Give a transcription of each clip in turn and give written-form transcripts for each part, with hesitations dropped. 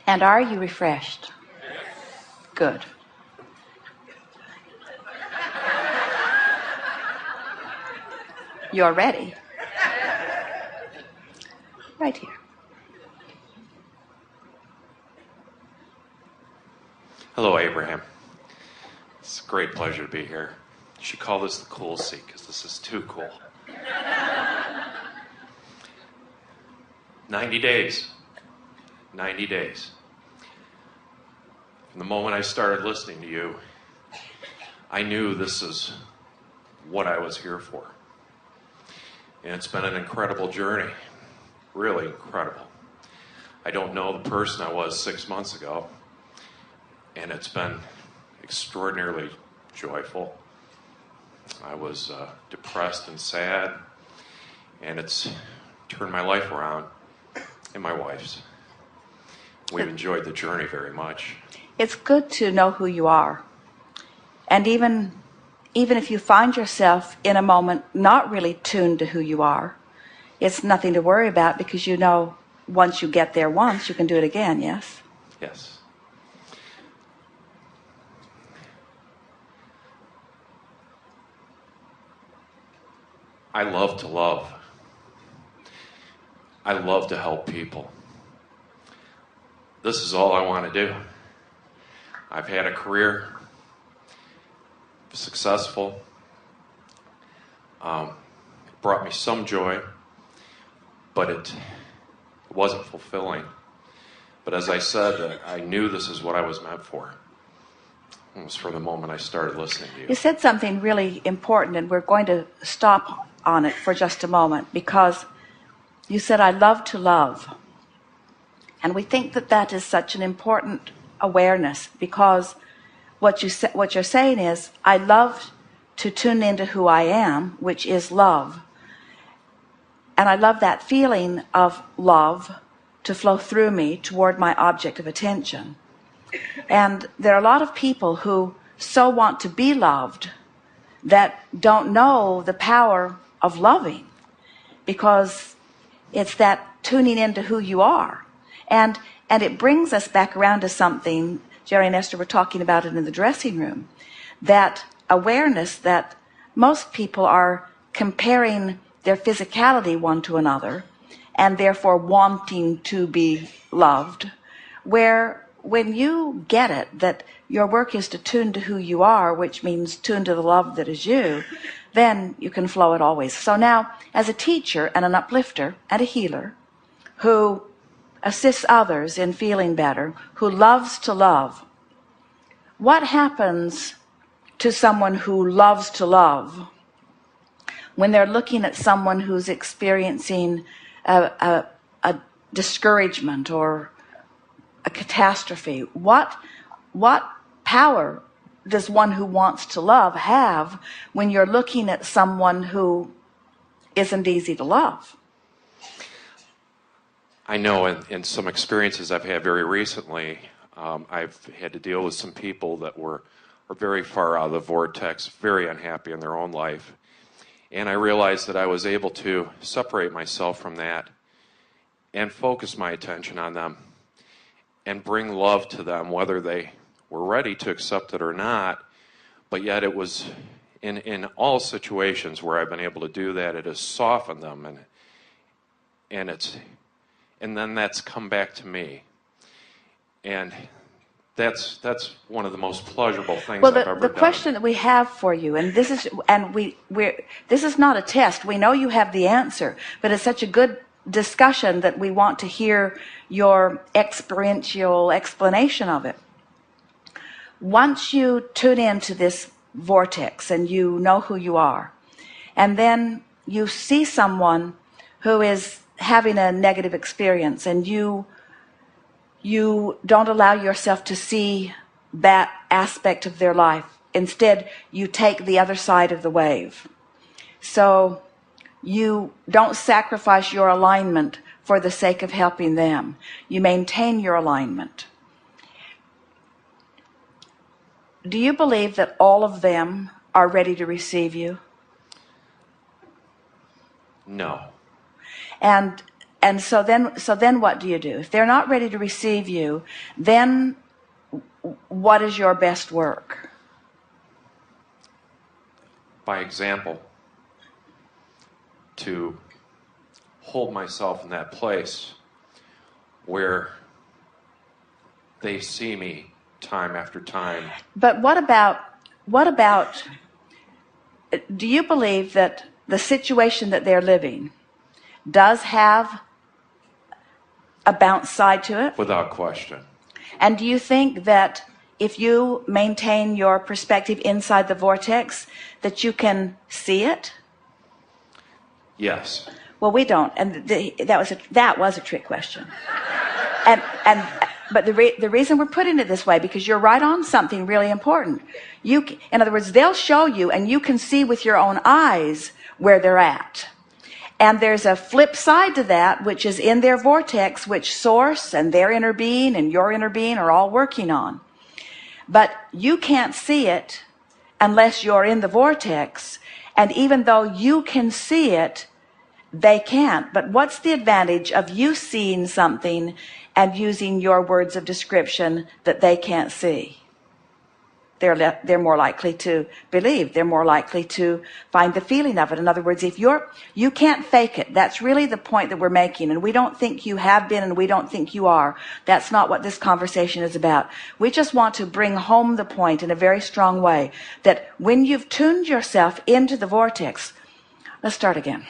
And are you refreshed? Good. You're ready. Right here. Hello, Abraham. It's a great pleasure to be here. You should call this the cool seat, because this is too cool. 90 days. 90 days. From the moment I started listening to you, I knew this is what I was here for. And it's been an incredible journey. Really incredible. I don't know the person I was 6 months ago, and it's been extraordinarily joyful. I was depressed and sad, and it's turned my life around, and my wife's. We've enjoyed the journey very much. It's good to know who you are. And even if you find yourself in a moment not really tuned to who you are, it's nothing to worry about, because you know once you get there once, you can do it again, yes? Yes. I love to love. I love to help people. This is all I want to do. I've had a career, successful, brought me some joy, but it wasn't fulfilling. But as I said, I knew this is what I was meant for. It was from the moment I started listening to you. You said something really important, and we're going to stop on it for just a moment, because you said, I love to love. And we think that that is such an important awareness, because what you're saying is, I love to tune into who I am, which is love. And I love that feeling of love to flow through me toward my object of attention. And there are a lot of people who so want to be loved that don't know the power of loving, because it's that tuning into who you are. And it brings us back around to something Jerry and Esther were talking about it in the dressing room, that awareness that most people are comparing their physicality one to another, and therefore wanting to be loved, where when you get it, that your work is to tune to who you are, which means tune to the love that is you, then you can flow it always. So now, as a teacher and an uplifter and a healer who assists others in feeling better, who loves to love, what happens to someone who loves to love when they're looking at someone who's experiencing a discouragement or a catastrophe? What power does one who wants to love have when you're looking at someone who isn't easy to love? I know in some experiences I've had very recently, I've had to deal with some people that are very far out of the vortex, very unhappy in their own life. And I realized that I was able to separate myself from that and focus my attention on them and bring love to them, whether they were ready to accept it or not. But yet it was in all situations where I've been able to do that, it has softened them, and then that's come back to me. And that's one of the most pleasurable things I've ever done. Well, the question that we have for you, and this is not a test. We know you have the answer, but it's such a good discussion that we want to hear your experiential explanation of it. Once you tune into this vortex and you know who you are, and then you see someone who is having a negative experience, and you don't allow yourself to see that aspect of their life. Instead, you take the other side of the wave. So you don't sacrifice your alignment for the sake of helping them. You maintain your alignment. Do you believe that all of them are ready to receive you? No. And And so then what do you do? If they're not ready to receive you, then what is your best work? By example, to hold myself in that place where they see me time after time. But what about, do you believe that the situation that they're living does have a bounce side to it? Without question. And do you think that if you maintain your perspective inside the vortex, that you can see it? Yes. Well, we don't, and that was a trick question. But the reason we're putting it this way, because you're right on something really important. In other words, they'll show you, and you can see with your own eyes where they're at. And there's a flip side to that, which is in their vortex, which Source and their inner being and your inner being are all working on. But you can't see it unless you're in the vortex. And even though you can see it, they can't. But what's the advantage of you seeing something and using your words of description that they can't see? They're more likely to believe. They're more likely to find the feeling of it. In other words, if you can't fake it. That's really the point that we're making. And we don't think you have been, and we don't think you are. That's not what this conversation is about. We just want to bring home the point in a very strong way that when you've tuned yourself into the vortex, let's start again.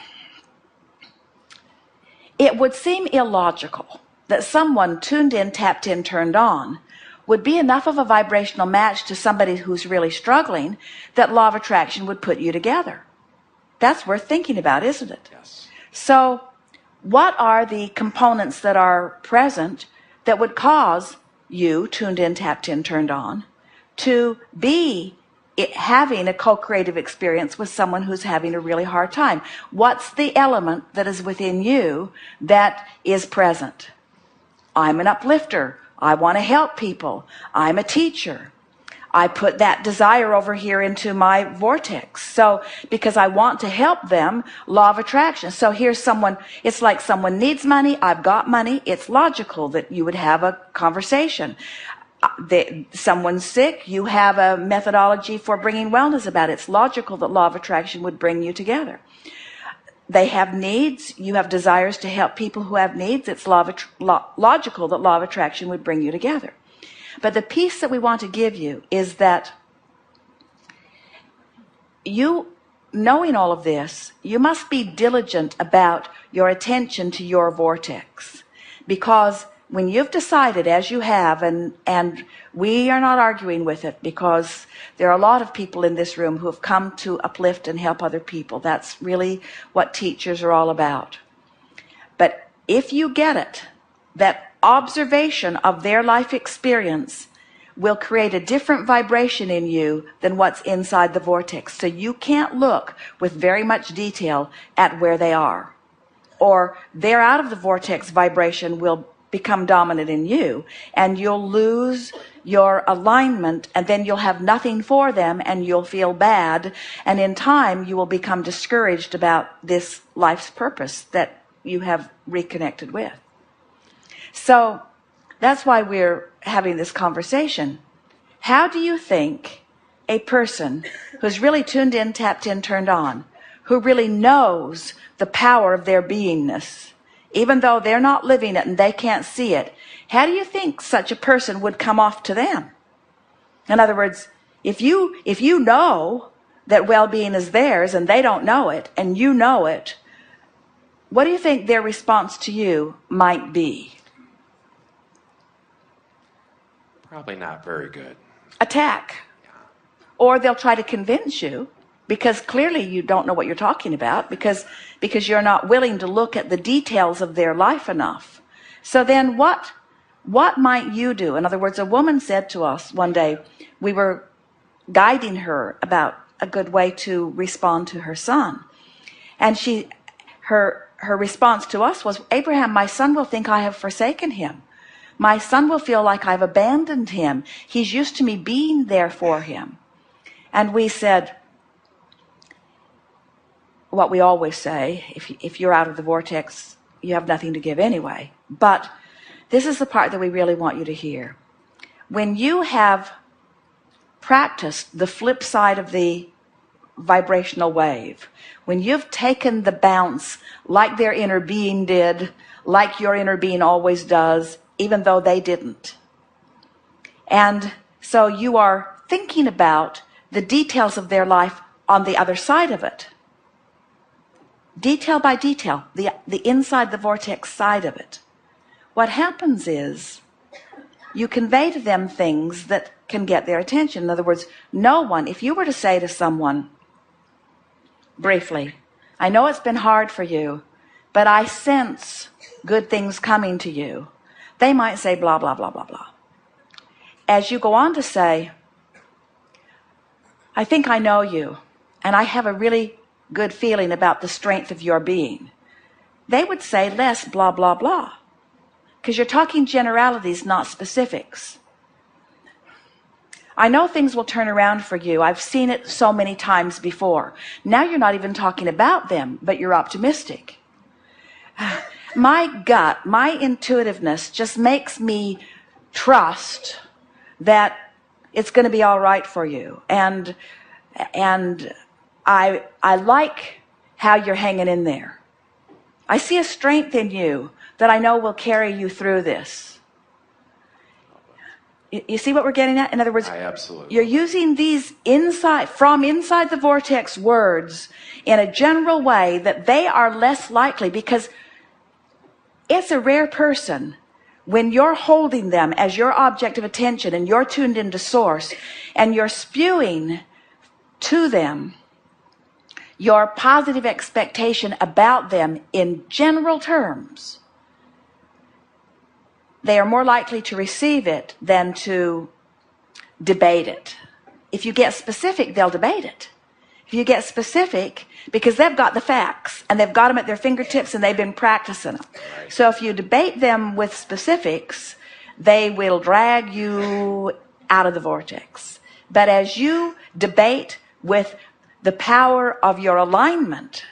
It would seem illogical that someone tuned in, tapped in, turned on would be enough of a vibrational match to somebody who's really struggling that law of attraction would put you together. That's worth thinking about, isn't it? Yes. So what are the components that are present that would cause you, tuned in, tapped in, turned on, to be having a co-creative experience with someone who's having a really hard time? What's the element that is within you that is present? I'm an uplifter. I want to help people. I'm a teacher. I put that desire over here into my vortex. So, because I want to help them, law of attraction. So here's someone, it's like someone needs money. I've got money. It's logical that you would have a conversation. Someone's sick. You have a methodology for bringing wellness about it. It's logical that law of attraction would bring you together. They have needs. You have desires to help people who have needs. It's logical that law of attraction would bring you together. But the piece that we want to give you is that you, knowing all of this, you must be diligent about your attention to your vortex. Because when you've decided, as you have, and we are not arguing with it, because there are a lot of people in this room who have come to uplift and help other people. That's really what teachers are all about. But if you get it, that observation of their life experience will create a different vibration in you than what's inside the vortex. So you can't look with very much detail at where they are. Or they're out of the vortex vibration will become dominant in you, and you'll lose your alignment, and then you'll have nothing for them, and you'll feel bad, and in time you will become discouraged about this life's purpose that you have reconnected with. So that's why we're having this conversation. How do you think a person who's really tuned in, tapped in, turned on, who really knows the power of their beingness, even though they're not living it and they can't see it, how do you think such a person would come off to them? In other words, if you know that well-being is theirs and they don't know it, and you know it, what do you think their response to you might be? Probably not very good. Attack. Or they'll try to convince you, because clearly you don't know what you're talking about, because you're not willing to look at the details of their life enough. So then what might you do? In other words, a woman said to us one day, we were guiding her about a good way to respond to her son. And her response to us was, Abraham, my son will think I have forsaken him. My son will feel like I've abandoned him. He's used to me being there for him. And we said, what we always say, if you're out of the vortex, you have nothing to give anyway. But this is the part that we really want you to hear. When you have practiced the flip side of the vibrational wave, when you've taken the bounce like their inner being did, like your inner being always does, even though they didn't. And so you are thinking about the details of their life on the other side of it. Detail by detail, the inside the vortex side of it. What happens is you convey to them things that can get their attention. In other words, no one, if you were to say to someone briefly, I know it's been hard for you, but I sense good things coming to you, they might say blah, blah, blah, blah, blah. As you go on to say, I think I know you, and I have a really good feeling about the strength of your being, they would say less blah, blah, blah. Because you're talking generalities, not specifics. I know things will turn around for you. I've seen it so many times before. Now you're not even talking about them, but you're optimistic. My gut, my intuitiveness just makes me trust that it's going to be all right for you. And I like how you're hanging in there. I see a strength in you that I know will carry you through this. You see what we're getting at? In other words, you're using these from inside the vortex words in a general way that they are less likely, because it's a rare person when you're holding them as your object of attention and you're tuned into source and you're spewing to them your positive expectation about them in general terms. They are more likely to receive it than to debate it. If you get specific, they'll debate it. If you get specific, because they've got the facts and they've got them at their fingertips and they've been practicing them. Right. So if you debate them with specifics, they will drag you out of the vortex. But as you debate with the power of your alignment,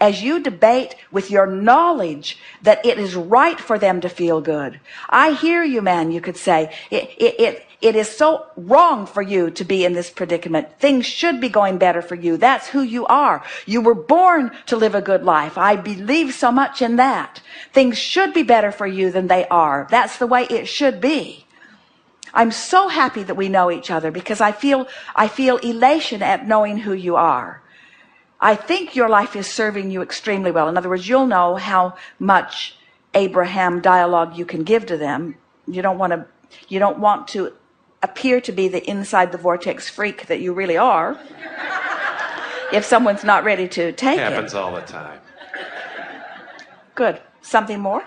as you debate with your knowledge that it is right for them to feel good. I hear you, man, you could say. It is so wrong for you to be in this predicament. Things should be going better for you. That's who you are. You were born to live a good life. I believe so much in that. Things should be better for you than they are. That's the way it should be. I'm so happy that we know each other, because I feel elation at knowing who you are. I think your life is serving you extremely well. In other words, you'll know how much Abraham dialogue you can give to them. You don't want to appear to be the inside the vortex freak that you really are if someone's not ready to take it. Happens all the time. Good. Something more?